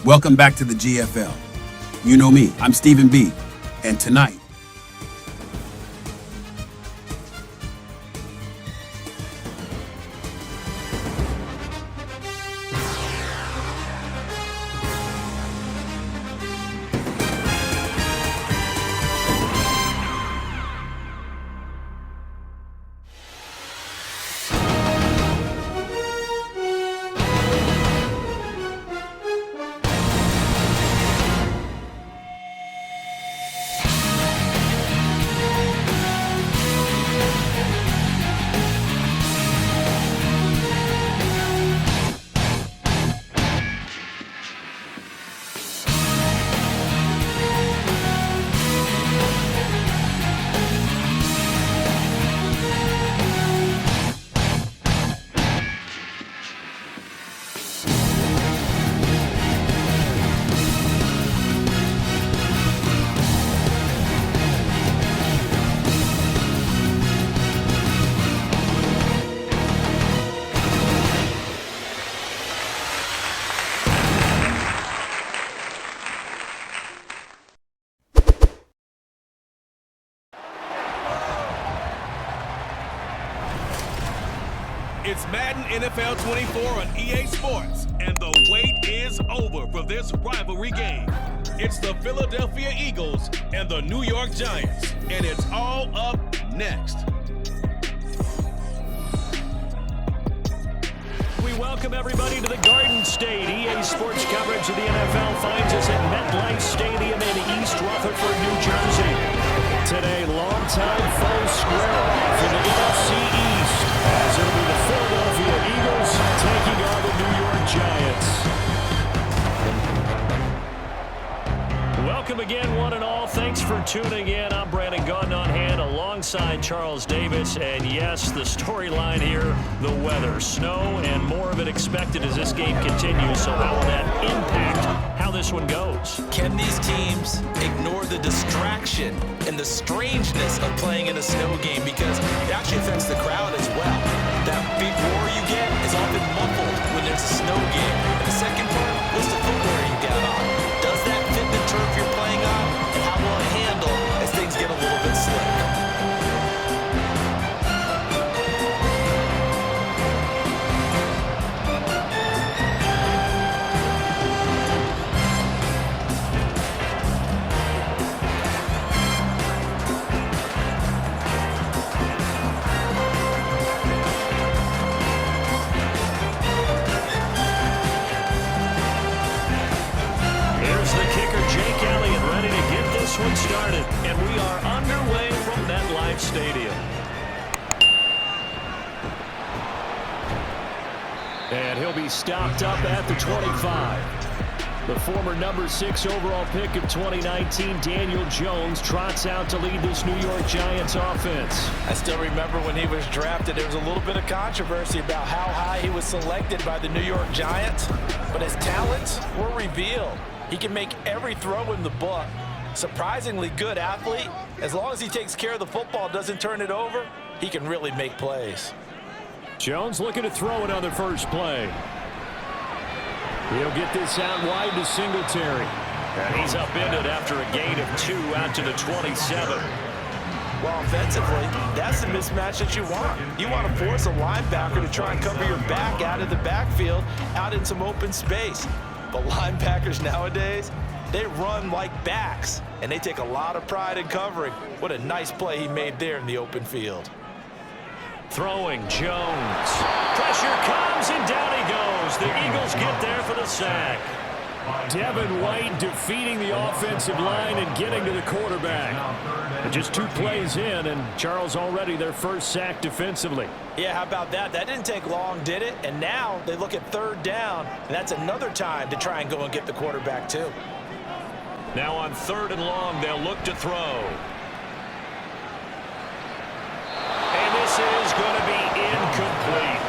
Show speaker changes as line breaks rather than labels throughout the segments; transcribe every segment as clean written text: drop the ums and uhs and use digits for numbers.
Welcome back to the GFL. You know me, I'm Stephen B. And tonight,
it's Madden NFL 24 on EA Sports, and the wait is over for this rivalry game. It's the Philadelphia Eagles and the New York Giants, and it's all up next.
We welcome everybody to the Garden State. EA Sports coverage of the NFL finds us at MetLife Stadium in East Rutherford, New Jersey. Today, longtime foes square off in the NFC East, as it'll be the Philadelphia Eagles taking on the New York Giants. Welcome again, one and all. Thanks for tuning in. I'm Brandon Gaudin on hand alongside Charles Davis. And yes, the storyline here, the weather, snow, and more of it expected as this game continues. So how will that impact how this one goes?
Can these teams ignore the distraction and the strangeness of playing in a snow game? Because it actually affects the crowd as well. That big roar you get is often muffled when there's a snow game. And the second part, what's the footwear you got on? Does that fit the turf you're playing on? And how will it handle as things get a little bit slick?
One started, and we are underway from MetLife Stadium. And he'll be stopped up at the 25. The former number 6 overall pick of 2019, Daniel Jones, trots out to lead this New York Giants offense.
I still remember when he was drafted, there was a little bit of controversy about how high he was selected by the New York Giants, but his talents were revealed. He can make every throw in the book. Surprisingly good athlete. As long as he takes care of the football, doesn't turn it over, he can really make plays.
Jones looking to throw it on the first play. He'll get this out wide to Singletary. And he's upended after a gain of 2 out to the 27.
Well, offensively, that's the mismatch that you want. You want to force a linebacker to try and cover your back out of the backfield, out in some open space. But linebackers nowadays, they run like backs, and they take a lot of pride in covering. What a nice play he made there in the open field.
Throwing, Jones. Pressure comes, and down he goes. The Eagles get there for the sack. Devin White defeating the offensive line and getting to the quarterback. And just 2 plays in, and Charles already their first sack defensively.
Yeah, how about that? That didn't take long, did it? And now they look at 3rd down, and that's another time to try and go and get the quarterback too.
Now on 3rd and long, they'll look to throw. And this is going to be incomplete.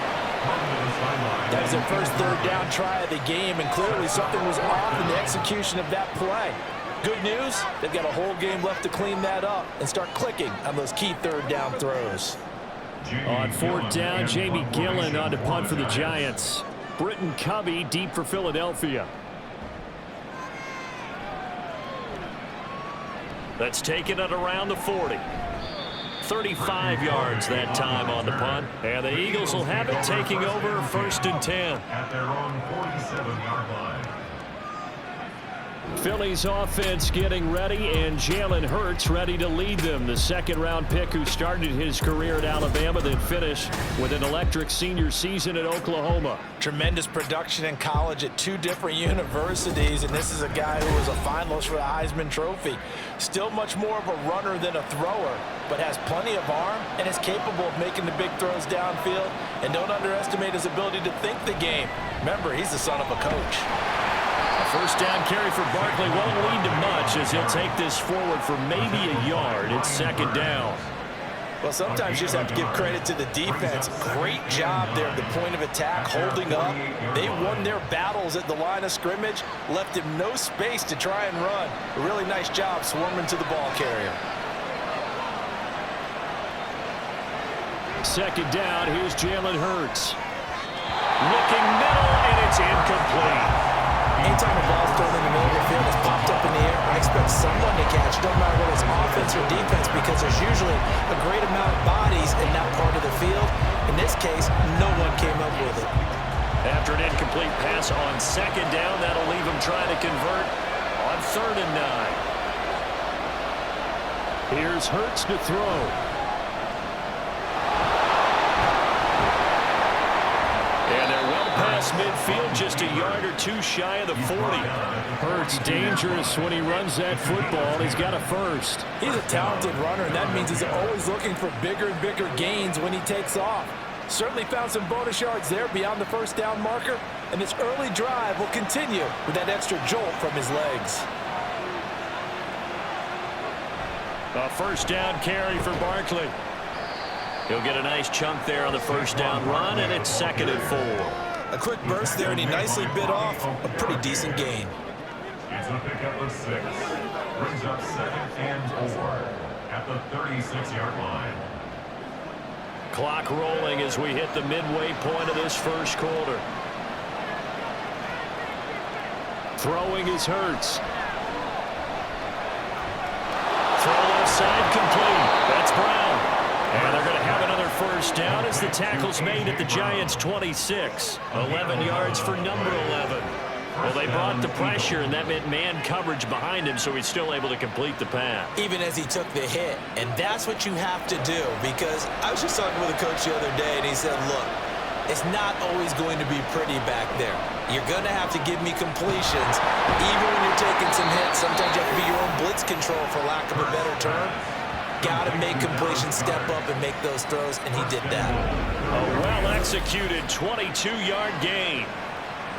That was their first 3rd down try of the game, and clearly something was off in the execution of that play. Good news, they've got a whole game left to clean that up and start clicking on those key 3rd down throws.
On 4th down, Jamie Gillen on to punt for the Giants. Britton Covey deep for Philadelphia. That's taken it around the 40. 35 yards that time on the punt. And the Eagles will have it, taking over 1st and 10.
At their own 47-yard line.
Philly's offense getting ready, and Jalen Hurts ready to lead them. The 2nd-round pick who started his career at Alabama, then finished with an electric senior season at Oklahoma.
Tremendous production in college at 2 different universities, and this is a guy who was a finalist for the Heisman Trophy. Still much more of a runner than a thrower, but has plenty of arm and is capable of making the big throws downfield. And don't underestimate his ability to think the game. Remember, he's the son of a coach.
A 1st down carry for Barkley won't lead to much as he'll take this forward for maybe a yard. It's 2nd down.
Well, sometimes you just have to give credit to the defense. Great job there at the point of attack, holding up. They won their battles at the line of scrimmage, left him no space to try and run. A really nice job swarming to the ball carrier.
2nd down, here's Jalen Hurts. Looking middle, and it's incomplete.
Anytime a ball's thrown in the middle of the field, it's popped up in the air, I expect someone to catch. Don't matter whether it's offense or defense, because there's usually a great amount of bodies in that part of the field. In this case, no one came up with it.
After an incomplete pass on 2nd down, that'll leave him trying to convert on 3rd and 9. Here's Hurts to throw. And they're well past midfield, just a yard or 2 shy of the 40. Hurts dangerous when he runs that football. He's got a 1st.
He's a talented runner, and that means he's always looking for bigger and bigger gains when he takes off. Certainly found some bonus yards there beyond the 1st down marker, and this early drive will continue with that extra jolt from his legs.
A 1st down carry for Barkley. He'll get a nice chunk there on the 1st down run, and it's 2nd and 4.
A quick burst there, and he nicely bit off a pretty decent gain.
It's a pickup of 6. Brings up 2nd and 4 at the 36-yard line.
Clock rolling as we hit the midway point of this 1st quarter. Throwing is Hurts. Throw left side complete. That's Brown. And they're going to have another 1st down as the tackle's made at the Giants' 26. 11 yards for number 11. Well, they brought the pressure, and that meant man coverage behind him, so he's still able to complete the pass.
Even as he took the hit, and that's what you have to do, because I was just talking with a coach the other day, and he said, look, it's not always going to be pretty back there. You're going to have to give me completions. Even when you're taking some hits, sometimes you have to be your own blitz control, for lack of a better term. Got to make completions, step up, and make those throws, and he did that.
A well-executed 22-yard gain.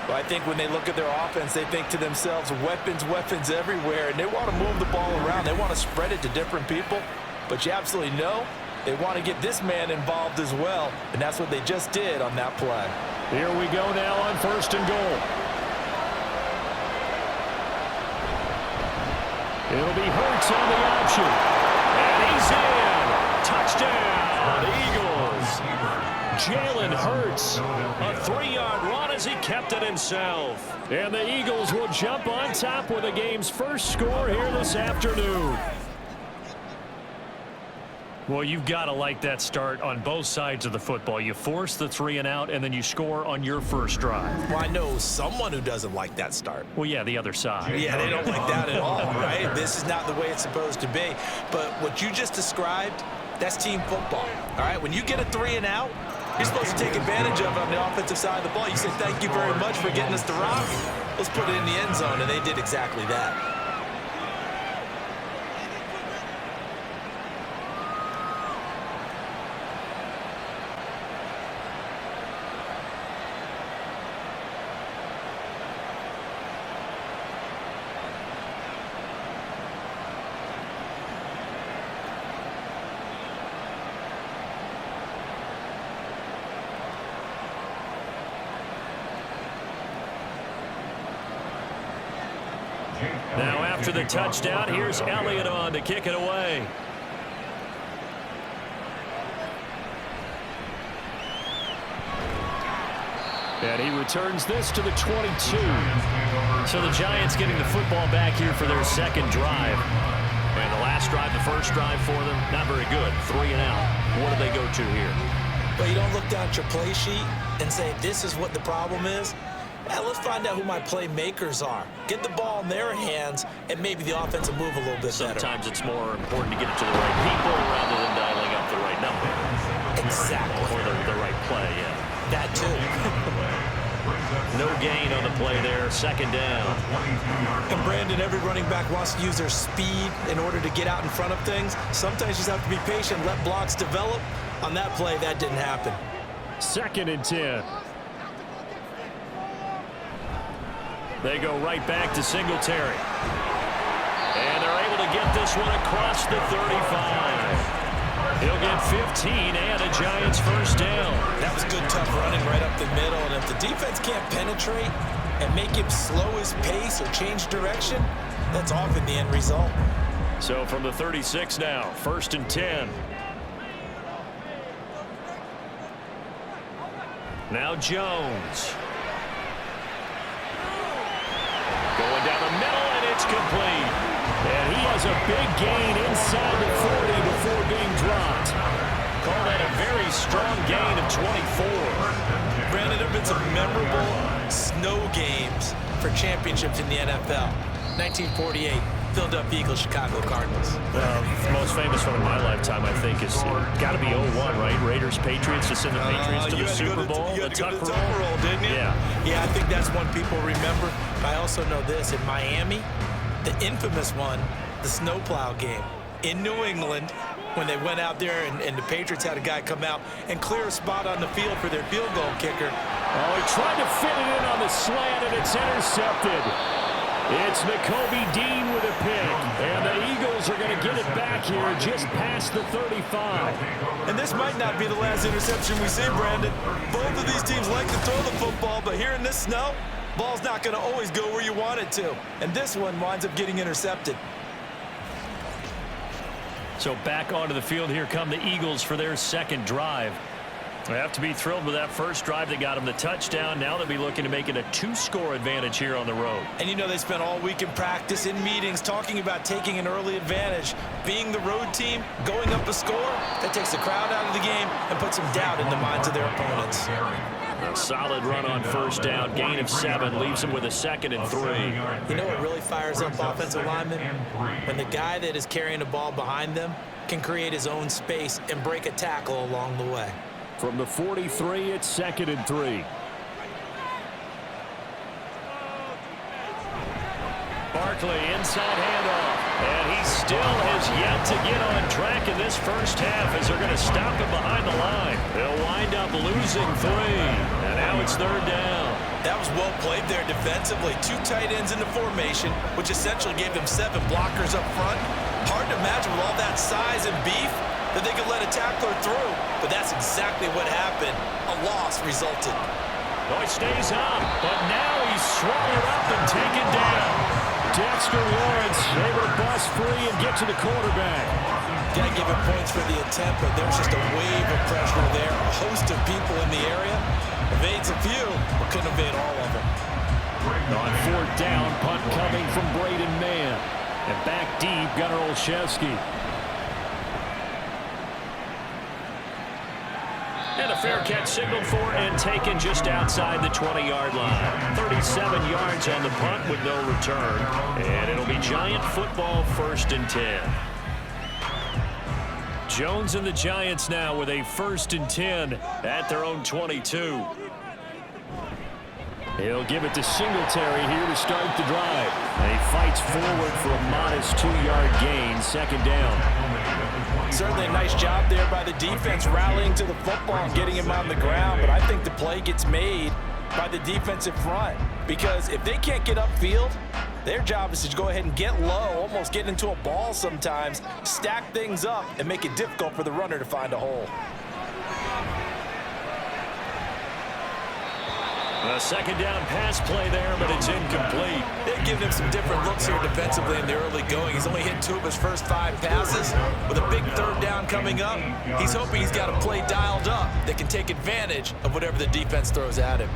Well, I think when they look at their offense, they think to themselves, weapons, weapons everywhere, and they want to move the ball around. They want to spread it to different people, but you absolutely know they want to get this man involved as well, and that's what they just did on that play.
Here we go now on 1st and goal. It'll be Hurts on the option. And he's in. Touchdown, Eagles. Jalen Hurts, a 3-yard run as he kept it himself. And the Eagles will jump on top with the game's first score here this afternoon. Well, you've got to like that start on both sides of the football. You force the 3 and out, and then you score on your first drive.
Well, I know someone who doesn't like that start.
Well, yeah, the other side.
Yeah, they don't like that at all, right? This is not the way it's supposed to be. But what you just described, that's team football, all right? When you get a 3 and out, you're supposed to take advantage of it on the offensive side of the ball. You say, thank you very much for getting us the rock. Let's put it in the end zone, and they did exactly that.
Now after the touchdown, here's Elliott on to kick it away. And he returns this to the 22. So the Giants getting the football back here for their second drive. And the last drive, the first drive for them, not very good. 3 and out. What do they go to here?
But you don't look down at your play sheet and say, this is what the problem is. Let's find out who my playmakers are. Get the ball in their hands, and maybe the offense will move a little bit better.
Sometimes it's more important to get it to the right people rather than dialing up the right number.
Exactly.
Or the right play, yeah.
That too.
No gain on the play there, second down.
And Brandon, every running back wants to use their speed in order to get out in front of things. Sometimes you just have to be patient, let blocks develop. On that play, that didn't happen.
2nd and 10. They go right back to Singletary. And they're able to get this one across the 35. He'll get 15 and a Giants first down.
That was good, tough running right up the middle. And if the defense can't penetrate and make him slow his pace or change direction, that's often the end result.
So from the 36 now, 1st and 10. Now Jones. Going down the middle, and it's complete. And he has a big gain inside the 40 before being dropped. Call that a very strong gain of 24.
Brandon, there have been some memorable snow games for championships in the NFL. 1948, Philadelphia Eagles, Chicago Cardinals.
The most famous one in my lifetime, I think, is got to be 01, right? Raiders, Patriots, to send the Patriots to the Super Bowl.
You had to go to the Tucker Roll, didn't you?
Yeah.
Yeah, I think that's one people remember. But I also know this. In Miami, the infamous one, the snowplow game in New England, when they went out there and the Patriots had a guy come out and clear a spot on the field for their field goal kicker.
Oh, he tried to fit it in on the slant, and it's intercepted. It's Nakobe Dean with a pick, and the Eagles are going to get it back here just past the 35.
And this might not be the last interception we see, Brandon. Both of these teams like to throw the football, but here in this snow, ball's not going to always go where you want it to. And this one winds up getting intercepted.
So back onto the field, here come the Eagles for their second drive. They have to be thrilled with that first drive that got them the touchdown. Now they'll be looking to make it a 2-score advantage here on the road.
And you know they spent all week in practice, in meetings, talking about taking an early advantage. Being the road team, going up a score, that takes the crowd out of the game and puts some doubt in the minds of their opponents.
A solid run on first down, gain of 7, leaves them with a 2nd and 3.
You know what really fires up offensive linemen? When the guy that is carrying the ball behind them can create his own space and break a tackle along the way.
From the 43, it's 2nd and 3. Barkley, inside handoff. And he still has yet to get on track in this first half as they're going to stop him behind the line. They'll wind up losing 3. And now it's 3rd down.
That was well played there defensively. 2 tight ends in the formation, which essentially gave them 7 blockers up front. Hard to imagine with all that size and beef that they could let a tackler through. But that's exactly what happened. A loss resulted.
Oh, he stays up, but now he's swallowed up and taken down. Dexter Lawrence able to bust free and get to the quarterback.
Gotta give him points for the attempt, but there's just a wave of pressure there. A host of people in the area. Evades a few, but couldn't evade all of them.
On 4th down, punt coming from Braden Mann. And back deep, Gunnar Olszewski. And a fair catch signaled for and taken just outside the 20-yard line. 37 yards on the punt with no return. And it'll be Giant football 1st and 10. Jones and the Giants now with a 1st and 10 at their own 22. He'll give it to Singletary here to start the drive. And he fights forward for a modest 2-yard gain, 2nd down.
Certainly a nice job there by the defense rallying to the football and getting him on the ground. But I think the play gets made by the defensive front. Because if they can't get upfield, their job is to go ahead and get low, almost get into a ball sometimes, stack things up, and make it difficult for the runner to find a hole.
A 2nd down pass play there, but it's incomplete.
They've given him some different looks here defensively in the early going. He's only hit 2 of his first 5 passes. With a big 3rd down coming up, he's hoping he's got a play dialed up that can take advantage of whatever the defense throws at him.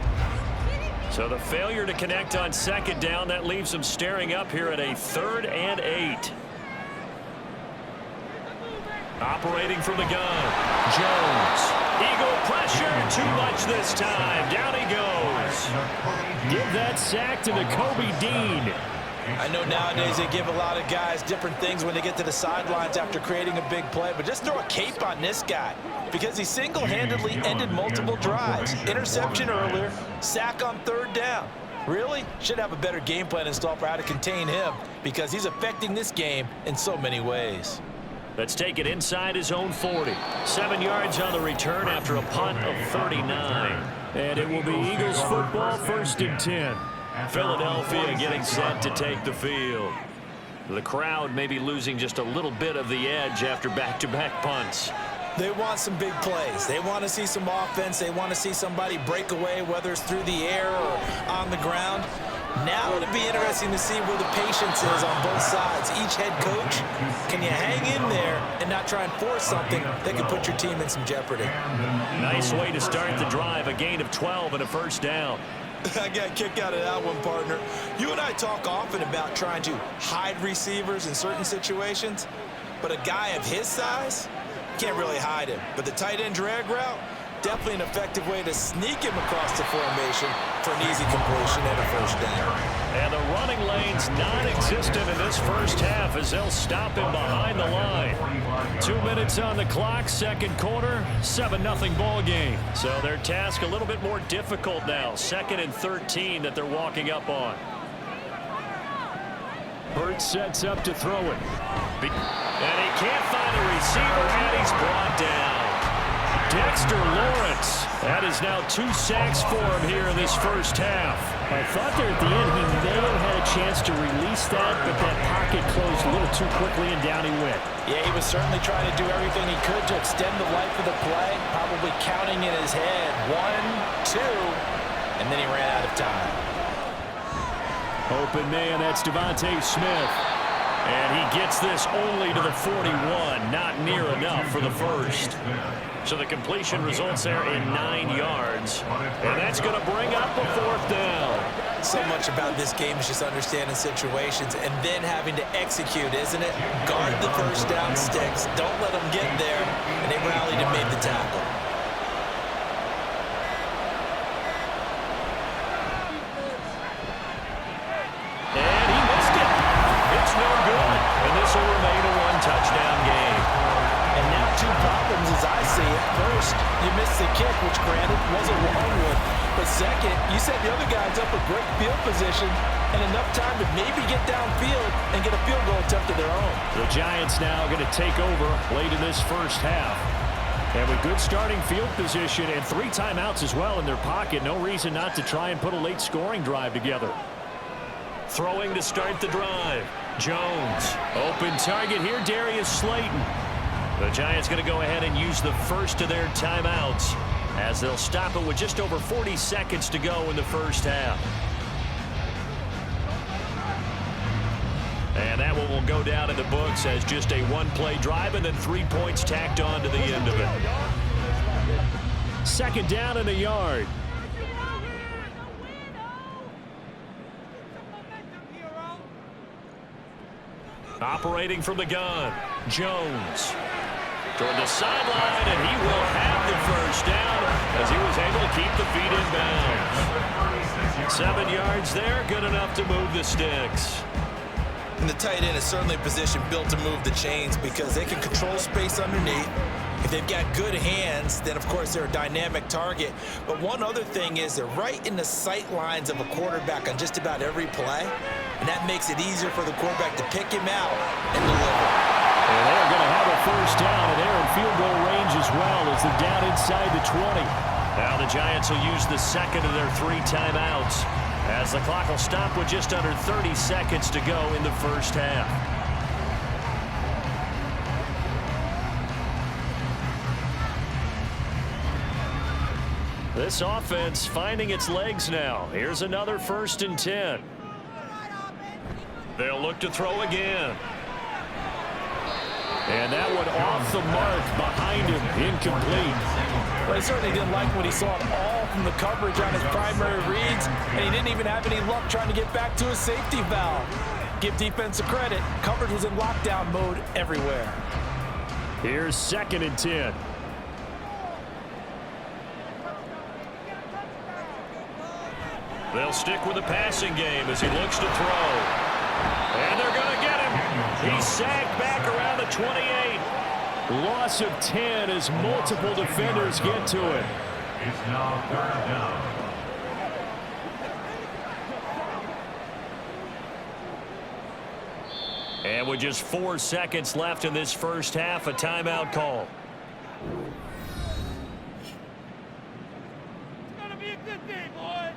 So the failure to connect on 2nd down, that leaves him staring up here at a 3rd and 8. Operating from the gun, Jones. Eagle pressure, too much this time. Down he goes. Give that sack to the Kobe Dean.
I know nowadays they give a lot of guys different things when they get to the sidelines after creating a big play, but just throw a cape on this guy because he single-handedly ended multiple drives. Interception earlier, sack on 3rd down. Really? Should have a better game plan installed for how to contain him because he's affecting this game in so many ways.
Let's take it inside his own 40. 7 yards on the return after a punt of 39. And it will be Eagles football 1st and 10. Philadelphia getting set to take the field. The crowd may be losing just a little bit of the edge after back-to-back punts.
They want some big plays. They want to see some offense. They want to see somebody break away, whether it's through the air or on the ground. Now it'll be interesting to see where the patience is on both sides. Each head coach, can you hang in there and not try and force something that could put your team in some jeopardy?
Nice way to start the drive, a gain of 12 and a 1st down.
I got a kick out of that one, partner. You and I talk often about trying to hide receivers in certain situations, but a guy of his size, can't really hide him. But the tight end drag route, definitely an effective way to sneak him across the formation for an easy completion and a 1st down.
And the running lane's non-existent in this 1st half as they'll stop him behind the line. 2 minutes on the clock, 2nd quarter, 7-0 ball game. So their task a little bit more difficult now. 2nd and 13 that they're walking up on. Burt sets up to throw it. And he can't find a receiver, and he's brought down. Dexter Lawrence. That is now 2 sacks for him here in this 1st half.
I thought there at the end he may have had a chance to release that, but that pocket closed a little too quickly and down he went.
Yeah, he was certainly trying to do everything he could to extend the life of the play, probably counting in his head 1, 2, and then he ran out of time.
Open man, that's Devontae Smith. And he gets this only to the 41, not near enough for the 1st. So the completion results there in 9 yards. And that's going to bring up a 4th down.
So much about this game is just understanding situations and then having to execute, isn't it? Guard the 1st down sticks. Don't let them get there. And they rallied and made the tackle.
And he missed it. It's no good. And this will remain a 1-touchdown game.
And now 2 problems as I see it. First, you missed the kick, which granted was a long one. But second, you set the other guys up a great field position and enough time to maybe get downfield and get a field goal attempt of their own.
The Giants now going to take over late in this 1st half. And with good starting field position and 3 timeouts as well in their pocket, no reason not to try and put a late scoring drive together. Throwing to start the drive. Jones. Open target here, Darius Slayton. The Giants going to go ahead and use the first of their timeouts as they'll stop it with just over 40 seconds to go in the 1st half. And that one will go down in the books as just a 1-play drive and then 3 points tacked on to the end of it. 2nd down in the yard. Operating from the gun, Jones. toward the sideline, and he will have the first down as he was able to keep the feet in bounds. 7 yards there, good enough to move the sticks.
And the tight end is certainly a position built to move the chains because they can control space underneath. If they've got good hands, then of course they're a dynamic target. But one other thing is they're right in the sight lines of a quarterback on just about every play. And that makes it easier for the quarterback to pick him out and deliver.
And they're going to have a first down, and they're in field goal range as well as they're down inside the 20. Now the Giants will use the second of their 3 timeouts as the clock will stop with just under 30 seconds to go in the first half. This offense finding its legs now. Here's another 1st and 10. They'll look to throw again. And that one off the mark behind him, incomplete.
Well, he certainly didn't like what he saw all from the coverage on his primary reads, and he didn't even have any luck trying to get back to his safety valve. Give defense a credit. Coverage was in lockdown mode everywhere.
Here's 2nd and 10. They'll stick with the passing game as he looks to throw. And they're going to get him. He's sagged back around the 28. Loss of 10 as multiple defenders get to it.
It's now 3rd down.
And with just 4 seconds left in this first half, a timeout call.
It's going to be a good day, boys.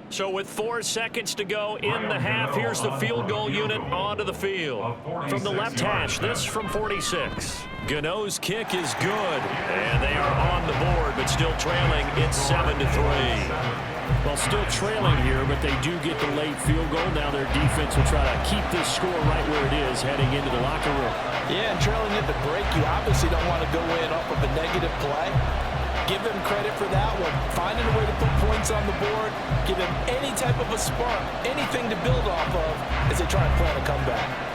So with 4 seconds to go in the half, here's the field goal unit onto the field. From the left hash, this from 46. Gano's kick is good, and they are on the board, but still trailing. It's 7-3.
Well, still trailing here, but they do get the late field goal. Now their defense will try to keep this score right where it is heading into the locker room.
Yeah, and trailing at the break, you obviously don't want to go in off of a negative play. Give them credit for that one. Finding a way to put points on the board, give them any type of a spark, anything to build off of as they try and plan a comeback.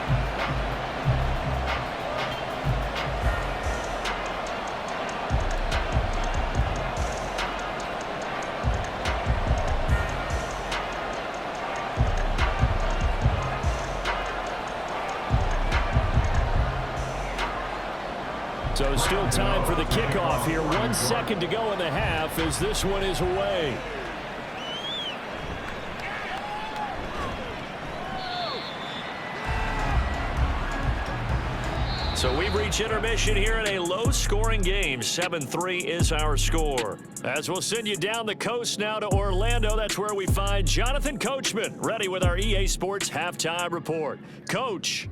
So still time for the kickoff here. 1 second to go in the half as this one is away. So we've reached intermission here in a low-scoring game. 7-3 is our score. As we'll send you down the coast now to Orlando, that's where we find Jonathan Coachman, ready with our EA Sports Halftime Report. Coach.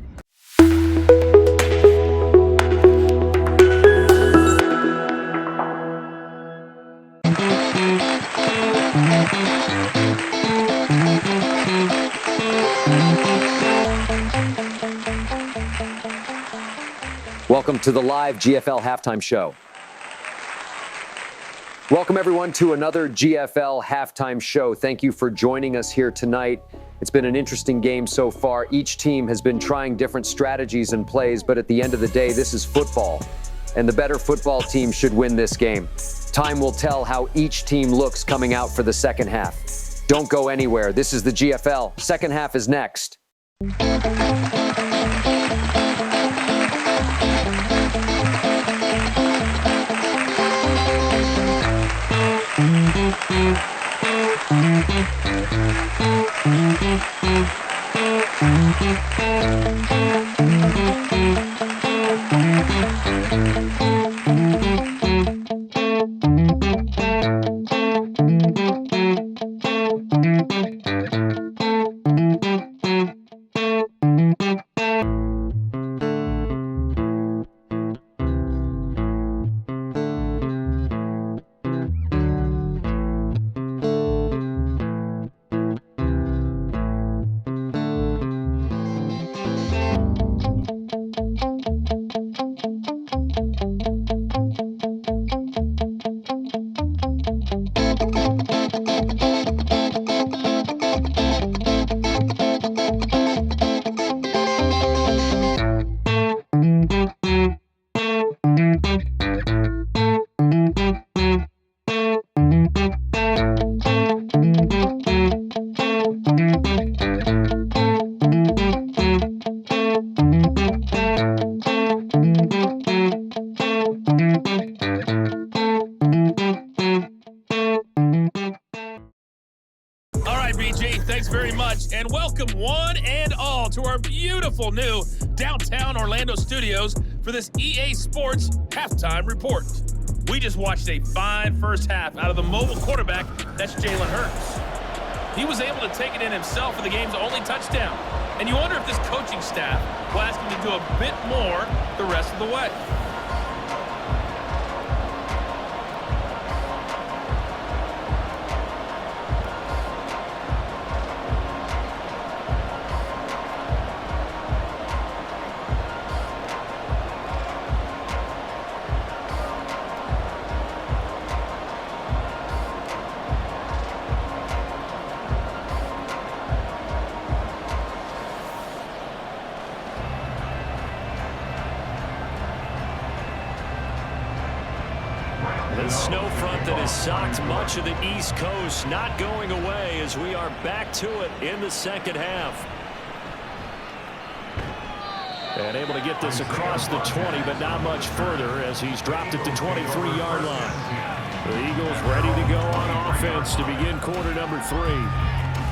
Welcome to the live GFL halftime show. Welcome everyone to another GFL halftime show. Thank you for joining us here tonight. It's been an interesting game so far. Each team has been trying different strategies and plays, but at the end of the day, this is football, and the better football team should win this game. Time will tell how each team looks coming out for the second half. Don't go anywhere. This is the GFL. Second half is next.
and welcome one and all to our beautiful new downtown Orlando studios for this EA Sports Halftime Report. We just watched a fine first half out of the mobile quarterback, that's Jalen Hurts. He was able to take it in himself for the game's only touchdown, and you wonder if this coaching staff will ask him to do a bit more the rest of the way.
The snow front that has socked much of the East Coast not going away as we are back to it in the second half. And able to get this across the 20, but not much further as he's dropped at the 23-yard line. The Eagles ready to go on offense to begin quarter number 3.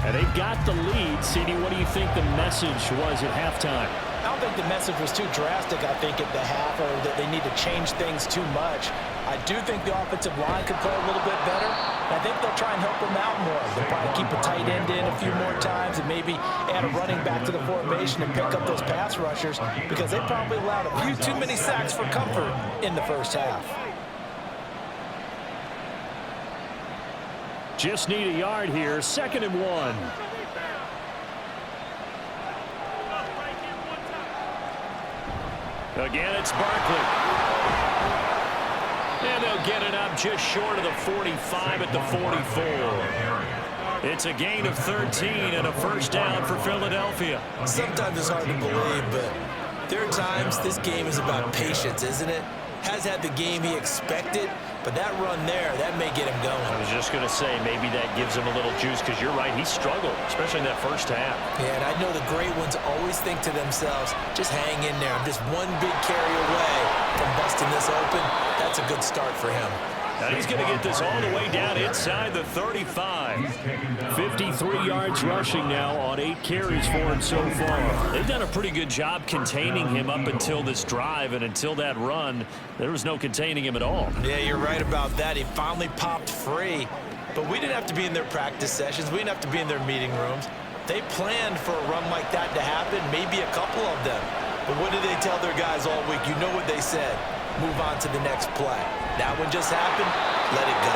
And they've got the lead. CD, what do you think the message was at halftime?
I don't think the message was too drastic, I think, at the half, or that they need to change things too much. I do think the offensive line could play a little bit better. I think they'll try and help them out more. They'll probably keep a tight end in a few more times and maybe add a running back to the formation and pick up those pass rushers because they probably allowed a few too many sacks for comfort in the first half.
Just need a yard here, 2nd and 1. Again, it's Barkley. And they'll get it up just short of the 45 at the 44. It's a gain of 13 and a first down for Philadelphia.
Sometimes it's hard to believe, but there are times this game is about patience, isn't it? Has had the game he expected, but that run there, that may get him going.
I was just going to say, maybe that gives him a little juice because you're right, he struggled, especially in that first half.
Yeah, and I know the great ones always think to themselves, just hang in there. I'm just one big carry away from busting this open. That's a good start for him.
And he's going to get this all the way down inside the 35. 53 yards rushing now on 8 carries for him so far. They've done a pretty good job containing him up until this drive, and until that run, there was no containing him at all.
Yeah, you're right about that. He finally popped free. But we didn't have to be in their practice sessions. We didn't have to be in their meeting rooms. They planned for a run like that to happen, maybe a couple of them. But what did they tell their guys all week? You know what they said. Move on to the next play. That one just happened. Let it go.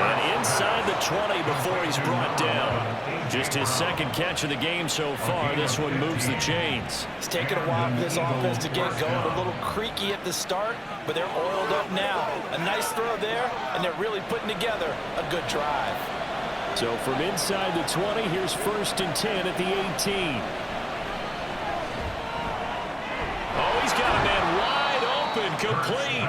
And inside the 20 before he's brought down. Just his second catch of the game so far. This one moves the chains.
It's taken a while for this offense to get going. A little creaky at the start, but they're oiled up now. A nice throw there, and they're really putting together a good drive.
So from inside the 20, here's 1st and 10 at the 18. Oh, he's got a man wide open, complete.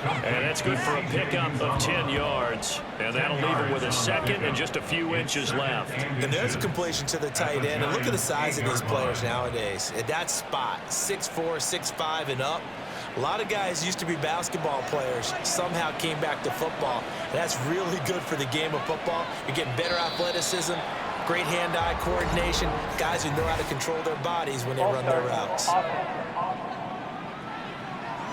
And that's good for a pickup of 10 yards. And that'll leave him with a second and just a few inches left.
And there's a completion to the tight end. And look at the size of these players nowadays. At that spot, 6'4", 6'5", and up. A lot of guys used to be basketball players, somehow came back to football. And that's really good for the game of football. You're getting better athleticism, great hand-eye coordination, guys who know how to control their bodies when they run their routes.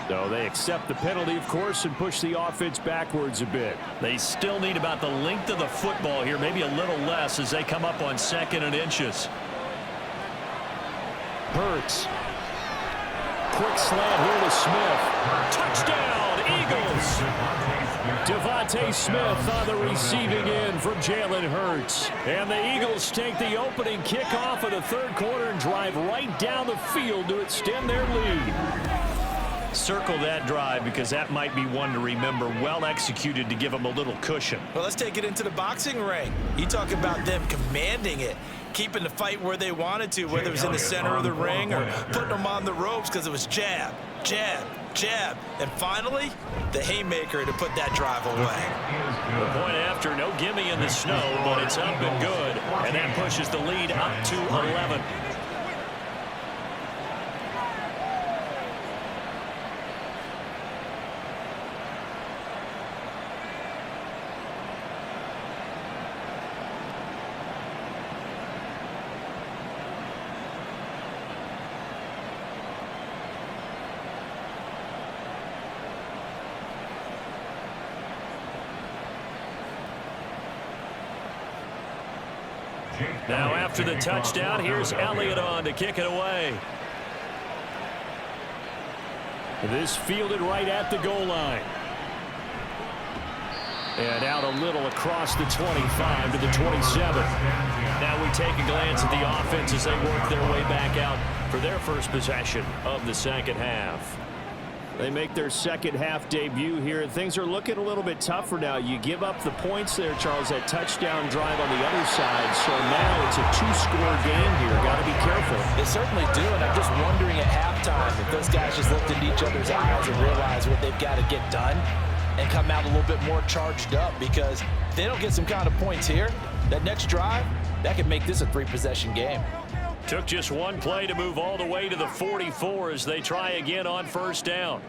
So they accept the penalty, of course, and push the offense backwards a bit. They still need about the length of the football here, maybe a little less as they come up on 2nd and inches. Hurts. Quick slant here to Smith. Touchdown, Eagles! Devontae Smith on the receiving end from Jalen Hurts. And the Eagles take the opening kickoff of the 3rd quarter and drive right down the field to extend their lead. Circle that drive because that might be one to remember. Well executed to give them a little cushion.
Well, let's take it into the boxing ring. You talk about them commanding it, keeping the fight where they wanted to, whether it was in the center of the ring or putting them on the ropes because it was jab, jab, jab. And finally, the haymaker to put that drive away.
The point after, no gimme in the snow, but it's up and good. And that pushes the lead up to 11. Now after the touchdown, here's Elliott on to kick it away. This fielded right at the goal line. And out a little across the 25 to the 27. Now we take a glance at the offense as they work their way back out for their first possession of the second half. They make their second half debut here. Things are looking a little bit tougher now. You give up the points there, Charles, that touchdown drive on the other side. So now it's a two-score game here. Got to be careful.
They certainly do, and I'm just wondering at halftime if those guys just looked into each other's eyes and realized what they've got to get done and come out a little bit more charged up, because if they don't get some kind of points here, that next drive, that could make this a three-possession game.
Took just one play to move all the way to the 44 as they try again on first down.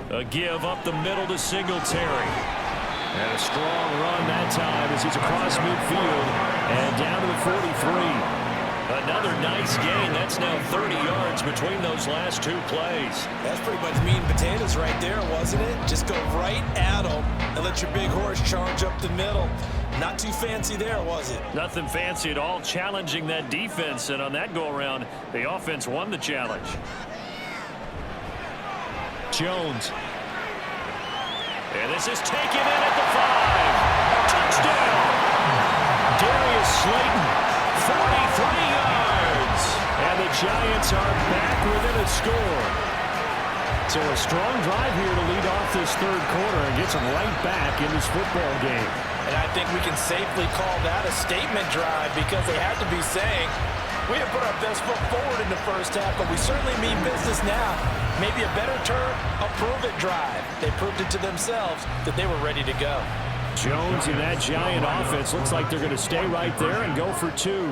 A give up the middle to Singletary. And a strong run that time as he's across midfield and down to the 43. Another nice gain. That's now 30 yards between those last two plays.
That's pretty much meat and potatoes right there, wasn't it? Just go right at them and let your big horse charge up the middle. Not too fancy there, was it?
Nothing fancy at all, challenging that defense, and on that go-around, the offense won the challenge. Jones. And this is taken in at the 5. Touchdown! Darius Slayton, 43 yards. And the Giants are back within a score. So a strong drive here to lead off this third quarter and gets them right back in this football game.
And I think we can safely call that a statement drive, because they had to be saying, we didn't put our best foot forward in the first half, but we certainly mean business now. Maybe a better term, a prove-it drive. They proved it to themselves that they were ready to go.
Jones and that Giant offense looks like they're going to stay right there and go for two.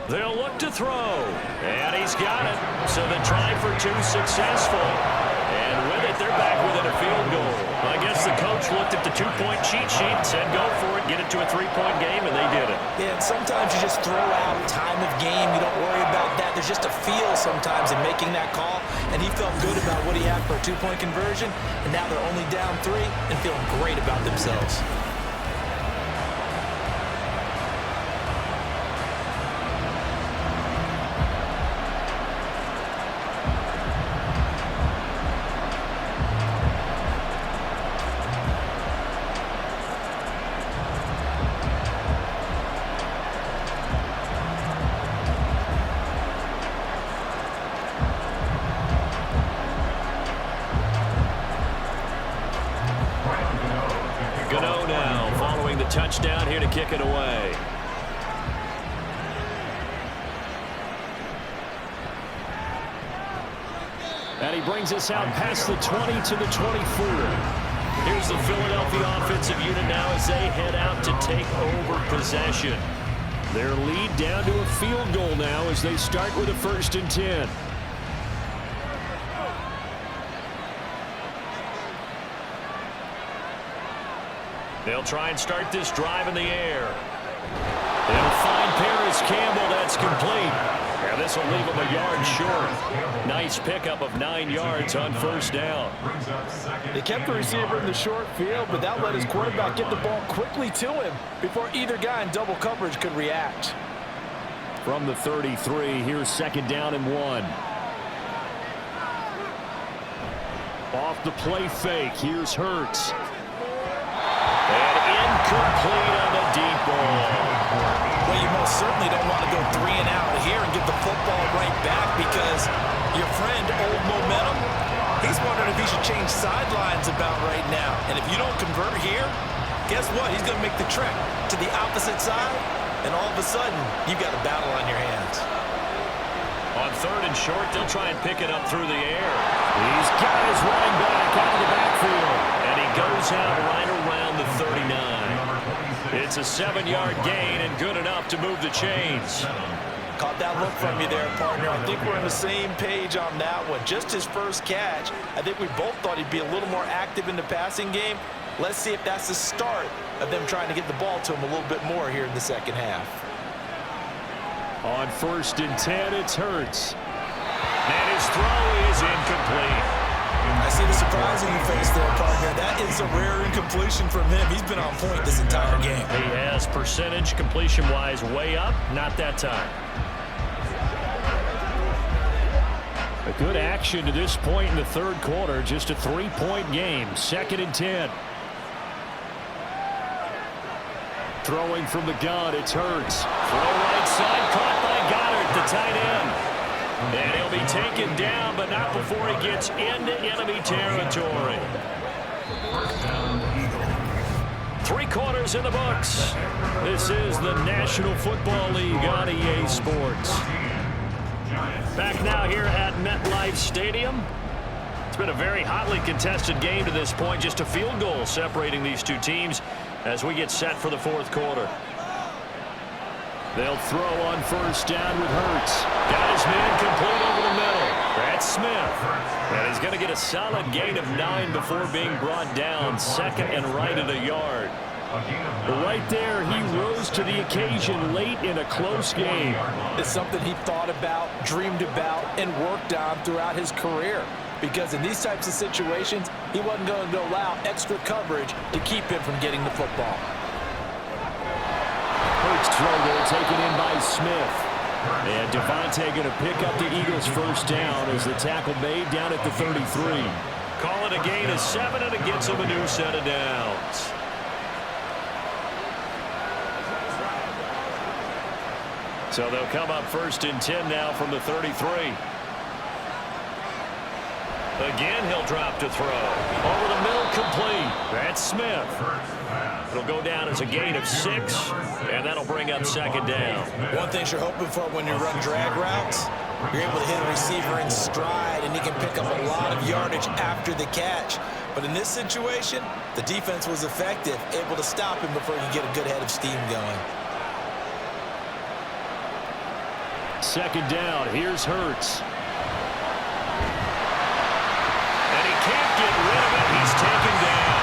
They'll look to throw, and he's got it. So the try for two successful. And with it, they're back within a field goal. I guess the coach looked at the two-point cheat sheet and said, go for it, get it to a three-point game, and they did it.
Yeah, and sometimes you just throw out time of game. You don't worry about that. There's just a feel sometimes in making that call, and he felt good about what he had for a two-point conversion, and now they're only down 3 and feeling great about themselves.
Touchdown here to kick it away. And he brings us out past the 20 to the 24. Here's the Philadelphia offensive unit now as they head out to take over possession. Their lead down to a field goal now as they start with a 1st and 10. They'll try and start this drive in the air. They'll find Paris Campbell. That's complete. And this will leave him a yard short. Nice pickup of 9 yards on first down.
They kept the receiver in the short field, but that let his quarterback get the ball quickly to him before either guy in double coverage could react.
From the 33, here's 2nd down and 1. Off the play fake, here's Hurts. And incomplete on the deep ball.
Well, you most certainly don't want to go 3 and out here and get the football right back, because your friend, Old Momentum, he's wondering if he should change sidelines about right now. And if you don't convert here, guess what? He's going to make the trek to the opposite side, and all of a sudden, you've got a battle on your hands.
On 3rd and short, they'll try and pick it up through the air. He's got his running back out of the backfield. And he goes out right around the 39. It's a 7-yard gain and good enough to move the chains.
Caught that look from you there, partner. I think we're on the same page on that one. Just his first catch. I think we both thought he'd be a little more active in the passing game. Let's see if that's the start of them trying to get the ball to him a little bit more here in the second half.
On 1st and 10, it's Hurts. And his throw is incomplete.
I see this surprising you faced there, partner. That is a rare incompletion from him. He's been on point this entire game.
He has percentage completion-wise way up, not that time. A good action to this point in the third quarter. Just a 3-point game. 2nd and 10. Throwing from the gun, it's Hurts. Throw right side, caught by Goddard, the tight end. And he'll be taken down, but not before he gets into enemy territory. 3 quarters in the books. This is the National Football League on EA Sports. Back now here at MetLife Stadium. It's been a very hotly contested game to this point. Just a field goal separating these two teams as we get set for the 4th quarter. They'll throw on first down with Hurts. Got his man complete over the middle. That's Smith. And he's going to get a solid gain of 9 before being brought down. 2nd and right at a yard. Right there, he rose to the occasion late in a close game.
It's something he thought about, dreamed about, and worked on throughout his career. Because in these types of situations, he wasn't going to allow extra coverage to keep him from getting the football.
Hurts throw there, taken in by Smith. And Devontae going to pick up the Eagles' first down as the tackle made down at the 33. Call it a gain of 7, and it gets him a new set of downs. So they'll come up 1st and 10 now from the 33. Again, he'll drop to throw. Over the middle, complete. That's Smith. It'll go down as a gain of 6, and that'll bring up 2nd down.
One thing you're hoping for when you run drag routes, you're able to hit a receiver in stride, and he can pick up a lot of yardage after the catch. But in this situation, the defense was effective, able to stop him before he could get a good head of steam going.
2nd down. Here's Hurts. And he can't get rid of it. He's taken down.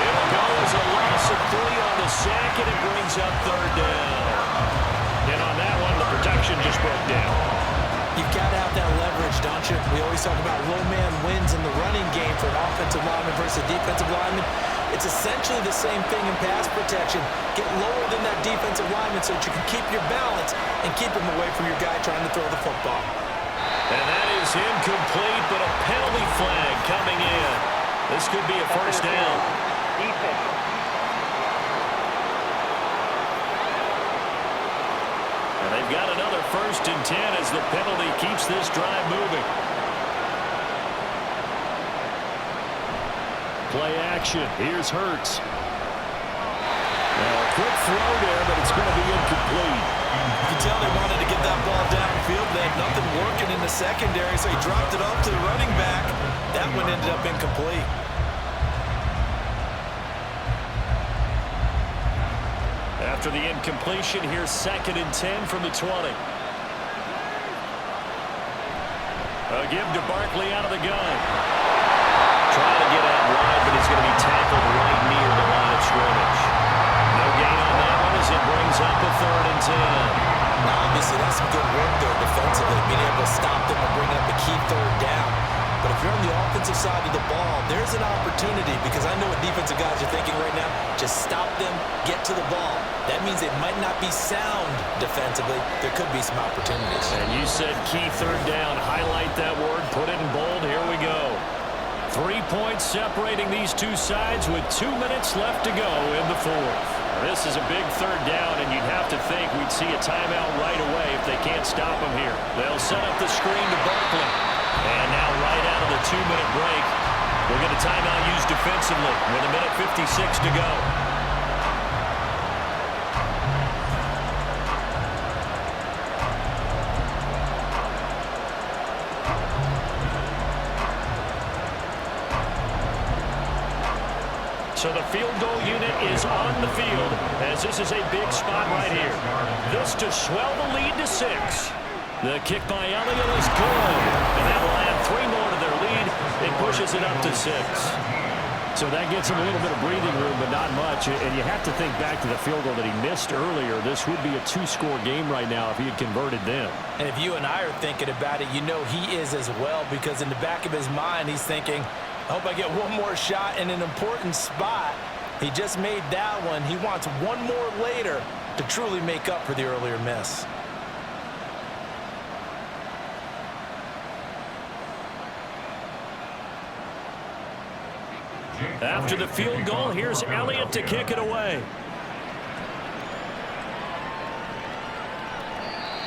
It'll go as a loss of 3 on the sack, and it brings up 3rd down. And on that one, the protection just broke down.
You've got to have that leverage, don't you? We always talk about low man wins in the running game for an offensive lineman versus a defensive lineman. It's essentially the same thing in pass protection. Get lower than that defensive lineman so that you can keep your balance and keep him away from your guy trying to throw the football.
And that is incomplete, but a penalty flag coming in. This could be a first down. And they've got another 1st and 10 as the penalty keeps this drive moving. Play action. Here's Hurts. Now, a quick throw there, but it's going to be incomplete.
You can tell they wanted to get that ball downfield. They had nothing working in the secondary, so he dropped it off to the running back. That one ended up incomplete.
After the incompletion, here's 2nd and 10 from the 20. A give to Barkley out of the gun. Trying to get out wide, but he's going to be tackled right near the line of scrimmage. No gain on that one as it brings up a 3rd and 10.
Now, obviously, that's some good work there defensively, being able to stop them and bring up a key 3rd down. But if you're on the offensive side of the ball, there's an opportunity, because I know what defensive guys are thinking right now. Just stop them, get to the ball. That means it might not be sound defensively. There could be some opportunities.
And you said key 3rd down. Highlight that word. Put it in bold. Here we go. 3 points separating these two sides with 2 minutes left to go in the 4th. This is a big 3rd down, and you'd have to think we'd see a timeout right away if they can't stop them here. They'll set up the screen to Barkley. And now right out of the 2-minute break, we'll get a timeout used defensively with 1:56 to go. So the field goal unit is on the field as this is a big spot right here. This to swell the lead to 6. The kick by Elliott is good. And that will add 3 more to their lead. It pushes it up to 6. So that gets him a little bit of breathing room, but not much. And you have to think back to the field goal that he missed earlier. This would be a 2-score game right now if he had converted then.
And if you and I are thinking about it, you know he is as well, because in the back of his mind, he's thinking, I hope I get one more shot in an important spot. He just made that one. He wants one more later to truly make up for the earlier miss.
After the field goal, here's Elliott to kick it away.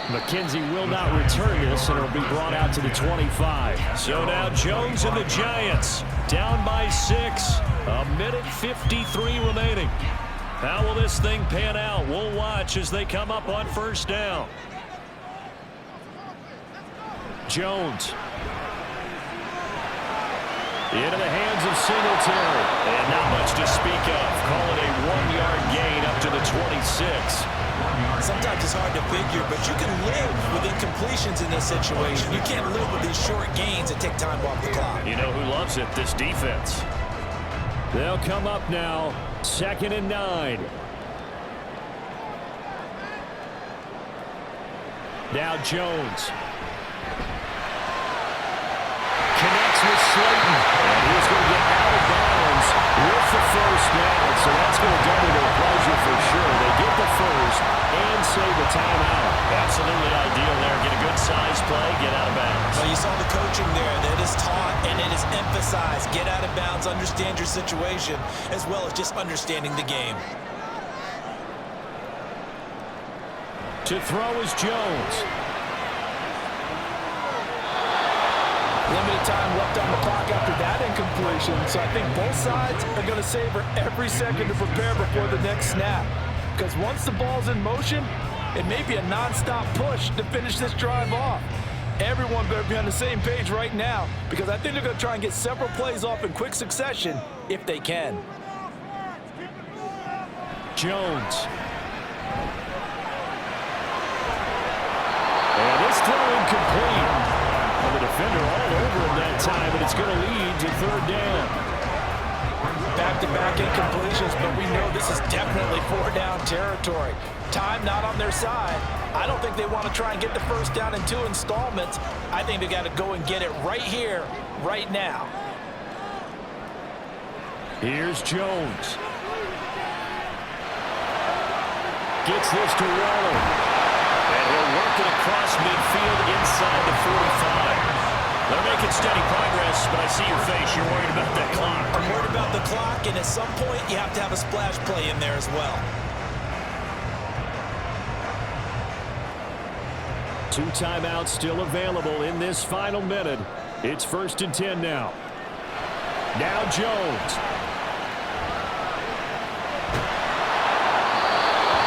McKenzie will not return this, and it'll be brought out to the 25. So now Jones and the Giants down by 6. A minute 53 remaining. How will this thing pan out? We'll watch as they come up on first down. Jones. Into the hands of Singletary. And not much to speak of. Call it a 1-yard gain up to the 26.
Sometimes it's hard to figure, but you can live with incompletions in this situation. You can't live with these short gains that take time off the clock.
You know who loves it? This defense. They'll come up now. 2nd and 9. Now Jones. Connects with Slayton. And he's going to get out of bounds with the first down. So that's going to double their pleasure for sure. They get the first and save the timeout. Absolutely ideal there. Get a good size play, get out of bounds.
Well, you saw the coaching there. That is taught and it is emphasized. Get out of bounds, understand your situation, as well as just understanding the game.
To throw is Jones.
Limited time left on the clock after that incompletion, so I think both sides are going to savor every second to prepare before the next snap. Because once the ball's in motion, it may be a non-stop push to finish this drive off. Everyone better be on the same page right now, because I think they're going to try and get several plays off in quick succession if they can.
Jones. And this throw incomplete. The defender all over him that time, but it's going to lead to 3rd down.
Back-to-back incompletions, but we know this is definitely 4-down territory. Time not on their side. I don't think they want to try and get the first down in 2 installments. I think they got to go and get it right here, right now.
Here's Jones. Gets this to Waller. And he'll work it across midfield inside the 45. They're making steady progress, but I see your face. You're worried about that clock.
I'm worried about the clock, and at some point, you have to have a splash play in there as well.
2 timeouts still available in this final minute. It's 1st and 10 now. Now Jones.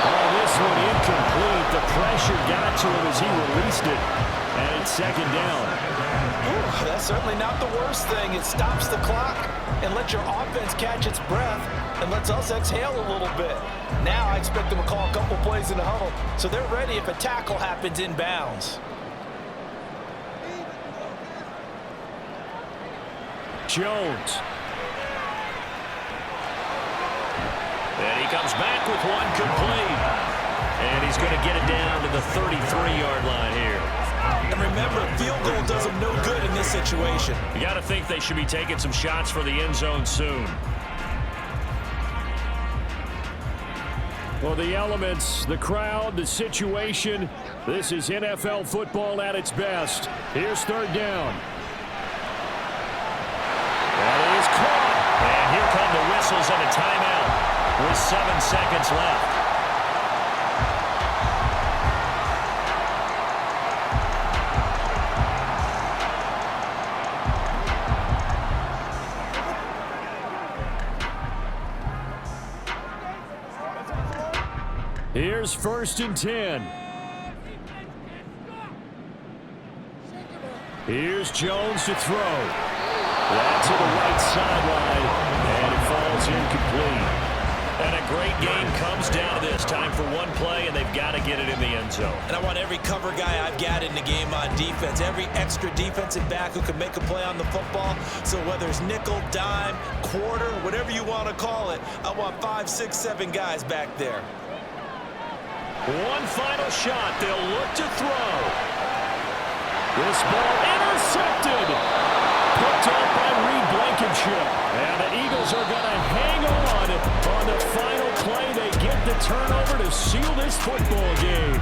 Oh, this one incomplete. The pressure got to him as he released it. And it's 2nd down.
Ooh, that's certainly not the worst thing. It stops the clock and lets your offense catch its breath and lets us exhale a little bit. Now I expect them to call a couple plays in the huddle so they're ready if a tackle happens inbounds.
Jones. And he comes back with one complete. And he's going to get it down to the 33-yard line here.
And remember, field goal does them no good in this situation.
You got to think they should be taking some shots for the end zone soon. Well, the elements, the crowd, the situation, this is NFL football at its best. Here's 3rd down. That is caught. And here come the whistles and a timeout with 7 seconds left. Here's 1st and 10. Here's Jones to throw. That's to the right sideline, and it falls incomplete. And a great game comes down to this. Time for one play, and they've got to get it in the end zone.
And I want every cover guy I've got in the game on defense, every extra defensive back who can make a play on the football. So whether it's nickel, dime, quarter, whatever you want to call it, I want 5, 6, 7 guys back there.
One final shot. They'll look to throw. This ball intercepted. Picked up by Reed Blankenship. And the Eagles are going to hang on the final play. They get the turnover to seal this football game.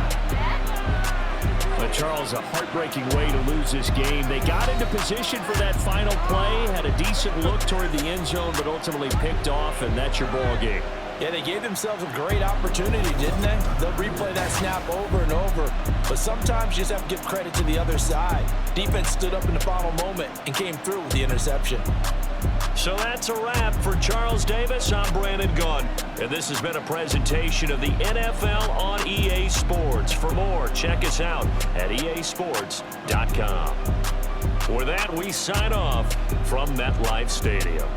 But Charles, a heartbreaking way to lose this game. They got into position for that final play, had a decent look toward the end zone, but ultimately picked off, and that's your ball game.
Yeah, they gave themselves a great opportunity, didn't they? They'll replay that snap over and over. But sometimes you just have to give credit to the other side. Defense stood up in the final moment and came through with the interception.
So that's a wrap for Charles Davis. I'm Brandon Gunn. And this has been a presentation of the NFL on EA Sports. For more, check us out at easports.com. For that, we sign off from MetLife Stadium.